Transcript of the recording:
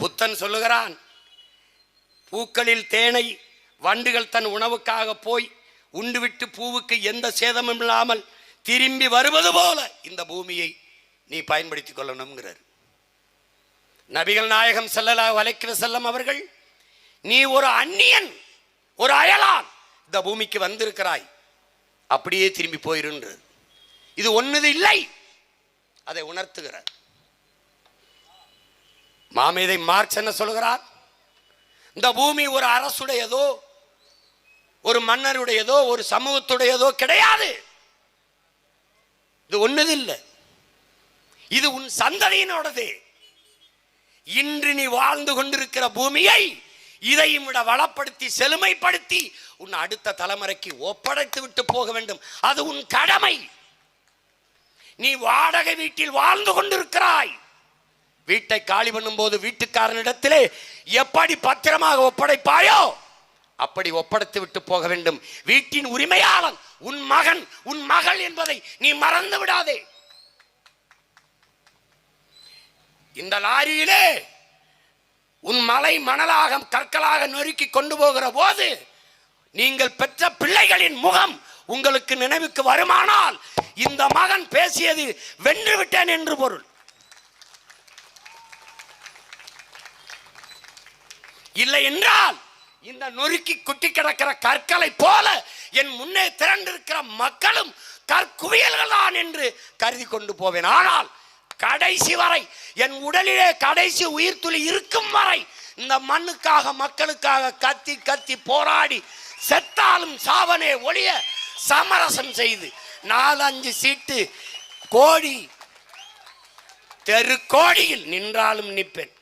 புத்தன் சொல்லுகிறான், பூக்களில் தேனை வண்டுகள் தன் உணவுக்காக போய் உண்டுவிட்டு பூவுக்கு எந்த சேதமும் இல்லாமல் திரும்பி வருவது போல இந்த பூமியை நீ பயன்படுத்திக் கொள்ளணும்ங்கிறார். நபிகள் நாயகம் ஸல்லல்லாஹு அலைஹி வஸல்லம் அவர்கள், நீ ஒரு அந்நியன், ஒரு அயலான் இந்த பூமிக்கு வந்திருக்கிறாய், அப்படியே திரும்பி போயிருன்றது. இது ஒன்னது இல்லை, அதை உணர்த்துகிறார். மாமேதை மார்க்ஸ் என்ன சொல்கிறார்? இந்த பூமி ஒரு அரசுடையதோ ஒரு மன்னருடையதோ ஒரு சமூகத்துடையதோ கிடையாது. இது ஒன்னது இல்லை, இது உன் சந்ததியினோடது. இன்று நீ வாழ்ந்து கொண்டிருக்கிற பூமியை இதையும் விட வளப்படுத்தி செழுமைப்படுத்தி உன் அடுத்த தலைமுறைக்கு ஒப்படைத்து விட்டு போக வேண்டும். அது உன் கடமை. நீ வாடகை வீட்டில் வாழ்ந்து கொண்டிருக்கிறாய். வீட்டை காலி பண்ணும் போது வீட்டுக்காரனிடத்திலே எப்படி பத்திரமாக ஒப்படைப்பாயோ அப்படி ஒப்படைத்து விட்டு போக வேண்டும். வீட்டின் உரிமையாளன் உன் மகன் உன் மகள் என்பதை நீ மறந்து விடாதே. இந்த லாரியிலே உன் மலை மணலாக கற்களாக நொறுக்கி கொண்டு போகிற போது நீங்கள் பெற்ற பிள்ளைகளின் முகம் உங்களுக்கு நினைவுக்கு வருமானால் இந்த மகன் பேசியது வென்று விட்டேன் என்று பொருள். இல்லை என்றால் இந்த நொறுக்கி குட்டி கிடக்கிற கற்களை போல என் முன்னே திரண்டிருக்கிற மக்களும் கற்குவியல்கள் தான் என்று கருதி கொண்டு போவேன். ஆனால் கடைசி வரை என் உடலிலே கடைசி உயிர் துளி இருக்கும் வரை இந்த மண்ணுக்காக மக்களுக்காக கத்தி கத்தி போராடி செத்தாலும் சாவனே ஒழிய சமரசம் செய்து 4-5 சீட்டு கோடி தெரு கோடியில் நின்றாலும் நிற்பேன்.